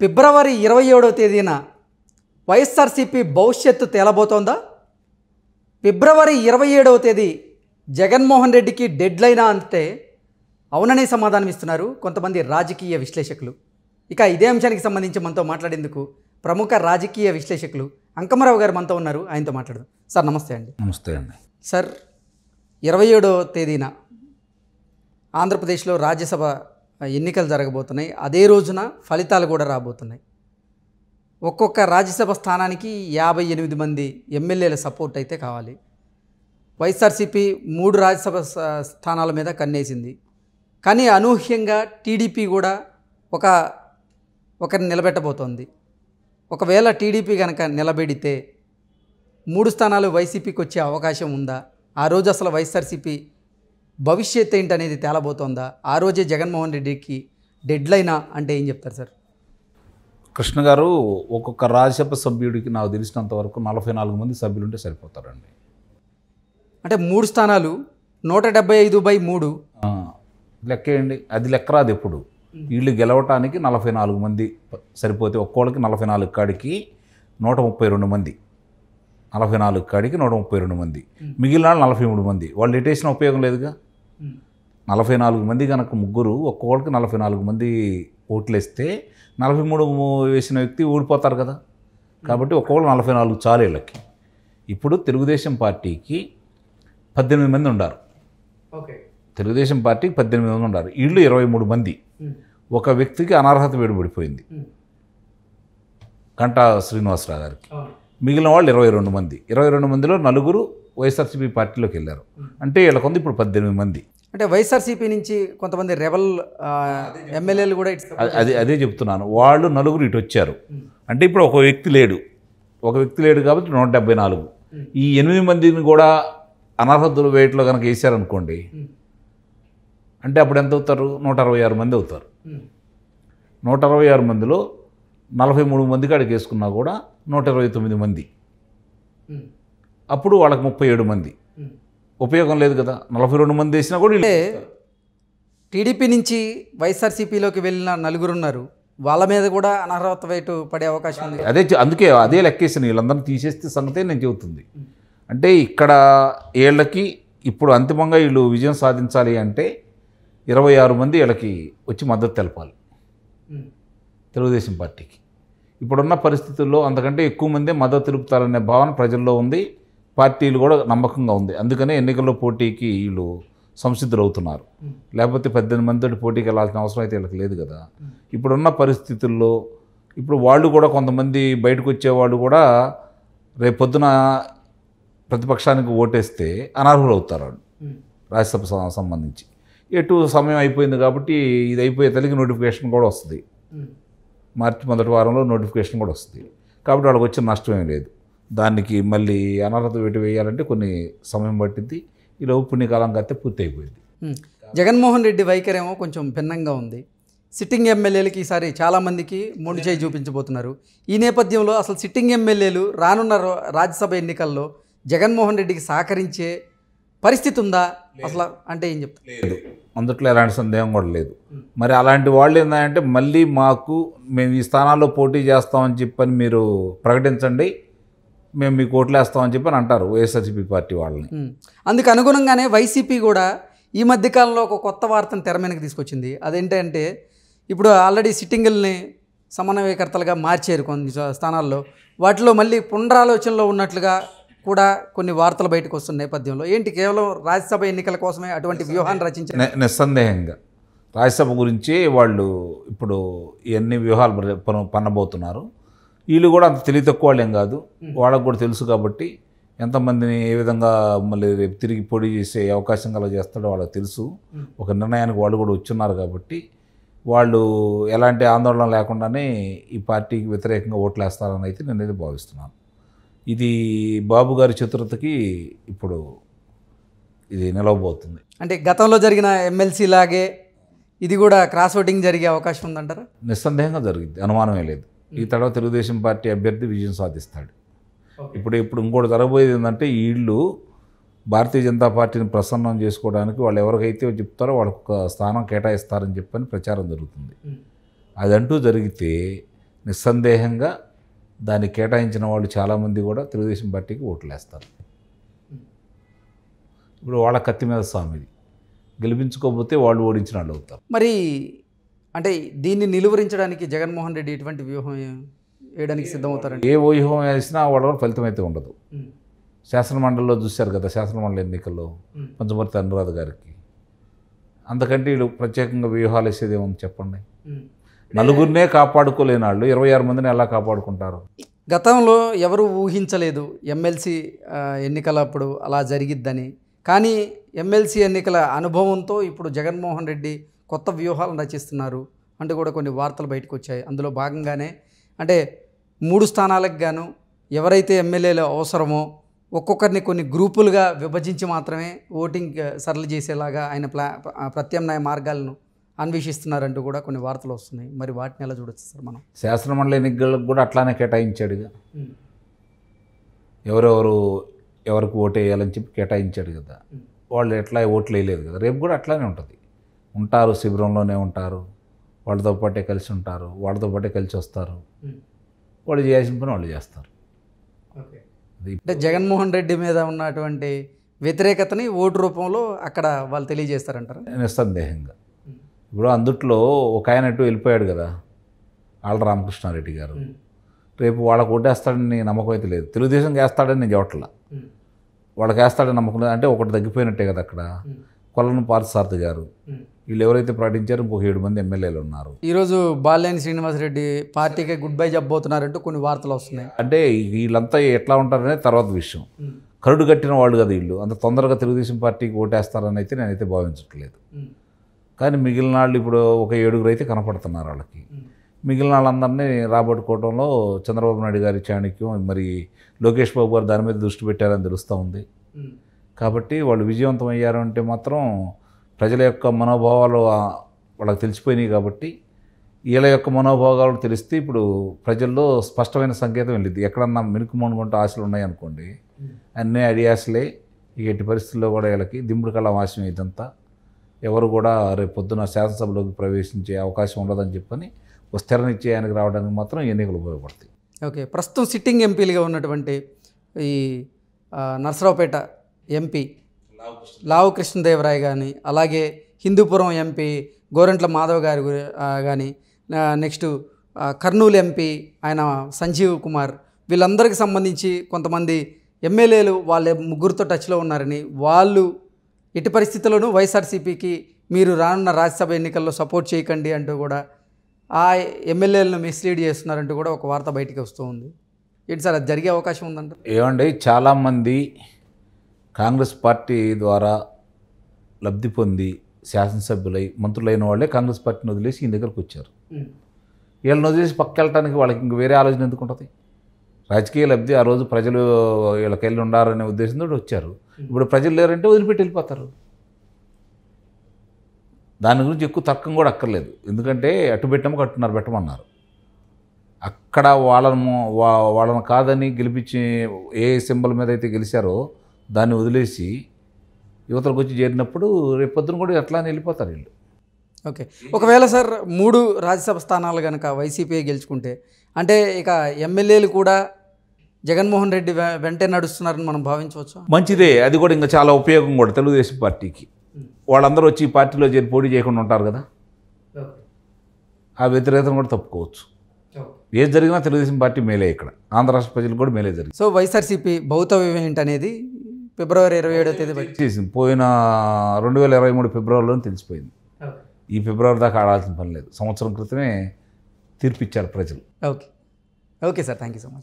ఫిబ్రవరి 27వ తేదీన వైఎస్ఆర్సీపీ భవిష్యత్తు తేలబోతోందా? ఫిబ్రవరి 27వ తేదీ జగన్మోహన్ రెడ్డికి డెడ్లైనా అంటే అవుననే సమాధానం ఇస్తున్నారు కొంతమంది రాజకీయ విశ్లేషకులు. ఇక ఇదే అంశానికి సంబంధించి మనతో మాట్లాడేందుకు ప్రముఖ రాజకీయ విశ్లేషకులు అంకమరావు గారు మనతో ఉన్నారు. ఆయనతో మాట్లాడదాం. సార్ నమస్తే అండి. నమస్తే అండి. సార్ 27వ తేదీన ఆంధ్రప్రదేశ్లో రాజ్యసభ ఎన్నికలు జరగబోతున్నాయి. అదే రోజున ఫలితాలు కూడా రాబోతున్నాయి. ఒక్కొక్క రాజ్యసభ స్థానానికి 58 మంది ఎమ్మెల్యేల సపోర్ట్ అయితే కావాలి. వైఎస్ఆర్సీపీ 3 రాజ్యసభ స్థానాల మీద కన్నేసింది. కానీ అనూహ్యంగా టీడీపీ కూడా ఒకరిని నిలబెట్టబోతోంది. ఒకవేళ టీడీపీ కనుక నిలబెడితే 3 స్థానాలు వైసీపీకి వచ్చే అవకాశం ఉందా? ఆ రోజు అసలు వైఎస్ఆర్సీపీ భవిష్యత్ ఏంటనేది తేలబోతోందా? ఆ రోజే జగన్మోహన్ రెడ్డికి డెడ్లైనా అంటే ఏం చెప్తారు సార్? కృష్ణ గారు, ఒక్కొక్క రాజ్యసభ సభ్యుడికి నాకు తెలిసినంత వరకు 44 మంది సభ్యులు ఉంటే సరిపోతారండి. అంటే 3 స్థానాలు 175/3 లెక్కేయండి. అది లెక్క రాదు ఎప్పుడు. వీళ్ళు గెలవటానికి 44 మంది సరిపోతే ఒక్కోళ్ళకి 44 కాడికి 132 మంది, 44 కాడికి 132 మంది, మిగిలిన 43 మంది. వాళ్ళు ఎటేసిన ఉపయోగం లేదుగా. 44 మంది కనుక ముగ్గురు ఒక్కొక్కరికి 44 మంది ఓట్లు వేస్తే 43 వేసిన వ్యక్తి ఓడిపోతారు కదా. కాబట్టి ఒక్కొక్కరు 44 చాలు వీళ్ళకి. ఇప్పుడు తెలుగుదేశం పార్టీకి 18 మంది ఉన్నారు. తెలుగుదేశం పార్టీకి 18 మంది ఉన్నారు. వీళ్ళు 23 మంది. ఒక వ్యక్తికి అనర్హత వేడుపడిపోయింది, గంటా శ్రీనివాసరావు గారికి. మిగిలిన వాళ్ళు 22 మంది. 22 మందిలో 4 వైఎస్ఆర్సీపీ పార్టీలోకి వెళ్ళారు. అంటే వీళ్ళకొంది ఇప్పుడు 18 మంది. అంటే వైఎస్ఆర్సీపీ నుంచి కొంతమంది రెబల్ ఎమ్మెల్యేలు కూడా అదే చెప్తున్నాను. వాళ్ళు 4 ఇటు వచ్చారు. అంటే ఇప్పుడు ఒక వ్యక్తి లేడు కాబట్టి 174. ఈ 8 మందిని కూడా అనర్హత వేట్లో కనుక వేసారనుకోండి, అంటే అప్పుడు ఎంత అవుతారు? 166 మంది అవుతారు. 166 మందిలో 43 మంది కాడికి వేసుకున్నా కూడా 129 మంది. అప్పుడు వాళ్ళకి 37 మంది. ఉపయోగం లేదు కదా. 42 మంది వేసినా కూడా. అంటే టీడీపీ నుంచి వైఎస్ఆర్సీపీలోకి వెళ్ళిన 4 ఉన్నారు. వాళ్ళ మీద కూడా అనర్హత వేటు పడే అవకాశం ఉంది. అందుకే అదే లెక్కేసిన వీళ్ళందరినీ తీసేస్తే సంగతే నేను చెబుతుంది. అంటే ఇక్కడ వీళ్ళకి ఇప్పుడు అంతిమంగా వీళ్ళు విజయం సాధించాలి అంటే 26 మంది వీళ్ళకి వచ్చి మద్దతు తెలపాలి తెలుగుదేశం పార్టీకి. ఇప్పుడున్న పరిస్థితుల్లో అంతకంటే ఎక్కువ మంది మద్దతు తెలుపుతారనే భావన ప్రజల్లో ఉంది. పార్టీలు కూడా నమ్మకంగా ఉంది. అందుకనే ఎన్నికల్లో పోటీకి వీళ్ళు సంసిద్ధులు అవుతున్నారు. లేకపోతే 18 మందితో పోటీకి వెళ్ళాల్సిన అవసరం అయితే వీళ్ళకి లేదు కదా. ఇప్పుడున్న పరిస్థితుల్లో ఇప్పుడు వాళ్ళు కూడా కొంతమంది బయటకు వచ్చేవాళ్ళు కూడా రేపొద్దున ప్రతిపక్షానికి ఓటేస్తే అనర్హులు అవుతారు వాళ్ళు రాజ్యసభ సంబంధించి. ఎటు సమయం అయిపోయింది కాబట్టి ఇది అయిపోయే తల్లికి నోటిఫికేషన్ కూడా వస్తుంది. మార్చి మొదటి వారంలో నోటిఫికేషన్ కూడా వస్తుంది. కాబట్టి వాళ్ళకి వచ్చిన నష్టం ఏం లేదు. దానికి మళ్ళీ అనర్హత వేటు వేయాలంటే కొన్ని సమయం పట్టింది. ఈలోపు పుణ్యకాలం కడితే పూర్తి అయిపోయింది. జగన్మోహన్ రెడ్డి వైఖరేమో కొంచెం భిన్నంగా ఉంది. సిట్టింగ్ ఎమ్మెల్యేలకి ఈసారి చాలామందికి మొండి చేయి చూపించబోతున్నారు. ఈ నేపథ్యంలో అసలు సిట్టింగ్ ఎమ్మెల్యేలు రానున్న రాజ్యసభ ఎన్నికల్లో జగన్మోహన్ రెడ్డికి సహకరించే పరిస్థితి ఉందా అసలు అంటే ఏం చెప్తారు? లేదు, అందుట్లో ఎలాంటి సందేహం కూడా లేదు. మరి అలాంటి వాళ్ళు ఏంటంటే మళ్ళీ మేము ఈ స్థానాల్లో పోటీ చేస్తామని చెప్పని మీరు ప్రకటించండి, మేము మీకు ఓట్లేస్తామని చెప్పని అంటారు వైఎస్ఆర్సీపీ పార్టీ వాళ్ళని. అందుకు అనుగుణంగానే వైసీపీ కూడా ఈ మధ్యకాలంలో ఒక కొత్త వార్తను తెర మీదకి తీసుకొచ్చింది. అదేంటంటే ఇప్పుడు ఆల్రెడీ సిట్టింగుల్ని సమన్వయకర్తలుగా మార్చారు కొన్ని స్థానాల్లో. వాటిలో మళ్ళీ పునరాలోచనలో ఉన్నట్లుగా కూడా కొన్ని వార్తలు బయటకు వస్తున్న నేపథ్యంలో ఏంటి కేవలం రాజ్యసభ ఎన్నికల కోసమే అటువంటి వ్యూహాన్ని రచించారు? నిస్సందేహంగా రాజ్యసభ గురించి వాళ్ళు ఇప్పుడు ఇవన్నీ వ్యూహాలు పన్నబోతున్నారు. వీళ్ళు కూడా అంత తెలివి తక్కువ వాళ్ళు ఏం కాదు. వాళ్ళకు కూడా తెలుసు కాబట్టి ఎంతమందిని ఏ విధంగా మళ్ళీ రేపు తిరిగి పోటీ చేసే అవకాశం కల చేస్తాడో వాళ్ళకి తెలుసు. ఒక నిర్ణయానికి వాళ్ళు కూడా వచ్చున్నారు కాబట్టి వాళ్ళు ఎలాంటి ఆందోళన లేకుండానే ఈ పార్టీకి వ్యతిరేకంగా ఓట్లు వేస్తారని అయితే నేనైతే భావిస్తున్నాను. ఇది బాబు గారి చతురతకి ఇప్పుడు ఇది నిలవబోతుంది. అంటే గతంలో జరిగిన ఎమ్మెల్సీ లాగే ఇది కూడా క్రాస్ ఓటింగ్ జరిగే అవకాశం ఉందంటారా? నిస్సందేహంగా జరిగింది, అనుమానమే లేదు. ఈ తర్వాత తెలుగుదేశం పార్టీ అభ్యర్థి విజయం సాధిస్తాడు. ఇప్పుడు ఇంకోటి జరగబోయేది ఏంటంటే వీళ్ళు భారతీయ జనతా పార్టీని ప్రసన్నం చేసుకోవడానికి వాళ్ళు ఎవరికైతే చెప్తారో వాళ్ళకు ఒక స్థానం కేటాయిస్తారని చెప్పని ప్రచారం జరుగుతుంది. అదంటూ జరిగితే నిస్సందేహంగా దాన్ని కేటాయించిన వాళ్ళు చాలామంది కూడా తెలుగుదేశం పార్టీకి ఓట్లు వేస్తారు. ఇప్పుడు వాళ్ళ కత్తి మీద సామిది, గెలిపించుకోకపోతే వాళ్ళు ఓడించిన వాళ్ళు అవుతారు. మరి అంటే దీన్ని నిలువరించడానికి జగన్మోహన్ రెడ్డి ఎటువంటి వ్యూహం వేయడానికి సిద్ధమవుతారండి? ఏ వ్యూహం వేసినా వాళ్ళ ఫలితం అయితే ఉండదు. శాసనమండలిలో చూశారు కదా, శాసనమండలి ఎన్నికల్లో పంచమర్తి అనురాధ గారికి. అంతకంటే వీళ్ళు ప్రత్యేకంగా వ్యూహాలు వేసేది ఏమని చెప్పండి. నలుగురినే కాపాడుకోలేని వాళ్ళు 26 మందిని ఎలా కాపాడుకుంటారు? గతంలో ఎవరు ఊహించలేదు ఎమ్మెల్సీ ఎన్నికలప్పుడు అలా జరిగిద్దని. కానీ ఎమ్మెల్సీ ఎన్నికల అనుభవంతో ఇప్పుడు జగన్మోహన్ రెడ్డి కొత్త వ్యూహాలను రచిస్తున్నారు అంటూ కూడా కొన్ని వార్తలు బయటకు వచ్చాయి. అందులో భాగంగానే అంటే 3 స్థానాలకు గాను ఎవరైతే ఎమ్మెల్యేలు అవసరమో ఒక్కొక్కరిని కొన్ని గ్రూపులుగా విభజించి మాత్రమే ఓటింగ్ సరళ చేసేలాగా ఆయన ప్రత్యామ్నాయ మార్గాలను అన్వేషిస్తున్నారంటూ కూడా కొన్ని వార్తలు వస్తున్నాయి. మరి వాటిని ఎలా చూడొచ్చు సార్ మనం? శాసనమండలి ఎన్నికలకు కూడా అట్లానే కేటాయించాడుగా, ఎవరికి ఓటు వేయాలని చెప్పి కేటాయించాడు కదా. వాళ్ళు ఎట్లా ఓట్లు వేయలేదు కదా. రేపు కూడా అట్లానే ఉంటుంది. ఉంటారు, శిబిరంలోనే ఉంటారు, వాళ్ళతో పాటే కలిసి ఉంటారు, వాళ్ళతో పాటే కలిసి వస్తారు, వాళ్ళు చేయాల్సిన పని వాళ్ళు చేస్తారు. అంటే జగన్మోహన్ రెడ్డి మీద ఉన్నటువంటి వ్యతిరేకతని ఓటు రూపంలో అక్కడ వాళ్ళు తెలియజేస్తారంటారు. నిస్సందేహంగా ఇప్పుడు అందుట్లో ఒక ఆయన అటు వెళ్ళిపోయాడు కదా, ఆళ్ళ రామకృష్ణారెడ్డి గారు. రేపు వాళ్ళకు ఓటేస్తాడని నమ్మకం అయితే లేదు. తెలుగుదేశంకి వేస్తాడని నేను చెప్పట్లా, వాళ్ళకి వేస్తాడని నమ్మకం లేదు. అంటే ఒకటి తగ్గిపోయినట్టే కదా అక్కడ. కొల్లను పార్థసారథి గారు, వీళ్ళు ఎవరైతే ప్రకటించారో ఇంకొక 7 మంది ఎమ్మెల్యేలు ఉన్నారు. ఈరోజు బాలినేని శ్రీనివాసరెడ్డి పార్టీకి గుడ్ బై చెప్పబోతున్నారంటూ కొన్ని వార్తలు వస్తున్నాయి. అంటే వీళ్ళంతా ఎట్లా ఉంటారనే తర్వాత విషయం. కరుడు కట్టిన వాళ్ళు కదా వీళ్ళు, అంత తొందరగా తెలుగుదేశం పార్టీకి ఓటేస్తారని అయితే నేనైతే భావించట్లేదు. కానీ మిగిలిన వాళ్ళు ఇప్పుడు ఒక 7 అయితే కనపడుతున్నారు వాళ్ళకి. మిగిలిన వాళ్ళందరినీ రాబట్టుకోవడంలో చంద్రబాబు నాయుడు గారి చాణక్యం, మరి లోకేష్ బాబు గారు దాని మీద దృష్టి పెట్టారని తెలుస్తూ ఉంది. కాబట్టి వాళ్ళు విజయవంతం అయ్యారు అంటే మాత్రం ప్రజల యొక్క మనోభావాలు వాళ్ళకి తెలిసిపోయినాయి. కాబట్టి వీళ్ళ యొక్క మనోభావాలు తెలిస్తే ఇప్పుడు ప్రజల్లో స్పష్టమైన సంకేతం వెళ్ళింది. ఎక్కడన్నా మినుకుమనుకుంటూ ఆశలు ఉన్నాయనుకోండి, అన్నీ ఐడియాస్లే. ఇక ఎట్టి పరిస్థితుల్లో కూడా వీళ్ళకి దింపుడు కళ ఆశయం ఇదంతా. ఎవరు కూడా రేపు పొద్దున శాసనసభలోకి ప్రవేశించే అవకాశం ఉండదని చెప్పని ఒక స్థిర నిశ్చయానికి రావడానికి మాత్రం ఎన్నికలు ఉపయోగపడతాయి. ఓకే, ప్రస్తుతం సిట్టింగ్ ఎంపీలుగా ఉన్నటువంటి ఈ నర్సరావుపేట ఎంపీ లావు కృష్ణదేవరాయ కానీ, అలాగే హిందూపురం ఎంపీ గోరంట్ల మాధవ్ గారి కానీ, నెక్స్ట్ కర్నూలు ఎంపీ ఆయన సంజీవ్ కుమార్, వీళ్ళందరికీ సంబంధించి కొంతమంది ఎమ్మెల్యేలు వాళ్ళ ముగ్గురితో టచ్లో ఉన్నారని, వాళ్ళు ఎట్టి పరిస్థితుల్లోనూ వైఎస్ఆర్సీపీకి మీరు రానున్న రాజ్యసభ ఎన్నికల్లో సపోర్ట్ చేయకండి అంటూ కూడా ఆ ఎమ్మెల్యేలను మిస్లీడ్ చేస్తున్నారంటూ కూడా ఒక వార్త బయటికి వస్తూ ఉంది. ఏంటి సార్, అది జరిగే అవకాశం ఉందంట? ఏమండి, చాలామంది కాంగ్రెస్ పార్టీ ద్వారా లబ్ధి పొంది శాసనసభ్యులై మంత్రులైన వాళ్ళే కాంగ్రెస్ పార్టీని వదిలేసి ఈ దగ్గరకు వచ్చారు. వీళ్ళని వదిలేసి పక్క వెళ్ళటానికి వాళ్ళకి ఇంక వేరే ఆలోచన ఎందుకు ఉంటుంది? రాజకీయ లబ్ధి ఆ రోజు ప్రజలు వీళ్ళకి వెళ్ళి ఉండాలనే ఉద్దేశంతో వచ్చారు. ఇప్పుడు ప్రజలు లేరంటే వదిలిపెట్టి వెళ్ళిపోతారు. దాని గురించి ఎక్కువ తర్కం కూడా అక్కర్లేదు. ఎందుకంటే అటు పెట్టమకు అట్టున్నారు పెట్టమన్నారు. అక్కడ వాళ్ళను కాదని గెలిపించి ఏ సింబల్ మీద అయితే గెలిచారో దాన్ని వదిలేసి యువతలకు వచ్చి చేరినప్పుడు రేపొద్దున కూడా ఎట్లానే వెళ్ళిపోతారు వీళ్ళు. ఓకే, ఒకవేళ సార్ 3 రాజ్యసభ స్థానాలు కనుక వైసీపీ గెలుచుకుంటే అంటే ఇక ఎమ్మెల్యేలు కూడా జగన్మోహన్ రెడ్డి వెంటే నడుస్తున్నారని మనం భావించవచ్చు. మంచిదే, అది కూడా ఇంకా చాలా ఉపయోగం కూడా తెలుగుదేశం పార్టీకి. వాళ్ళందరూ వచ్చి ఈ పార్టీలో చేరి పోటీ చేయకుండా ఉంటారు కదా, ఆ వ్యతిరేకతను కూడా తప్పుకోవచ్చు. ఏది జరిగినా తెలుగుదేశం పార్టీ మేలే, ఇక్కడ ఆంధ్ర రాష్ట్ర ప్రజలకు కూడా మేలే జరిగింది. సో వైఎస్ఆర్సీపీ భౌతవ్యం ఏంటనేది ఫిబ్రవరి 27వ తేదీ చేసింది. పోయిన 2023 ఫిబ్రవరిలో తెలిసిపోయింది. ఈ ఫిబ్రవరి దాకా ఆడాల్సిన పని లేదు. సంవత్సరం క్రితమే తీర్పిచ్చారు ప్రజలు. Okay, okay sir, thank you so much.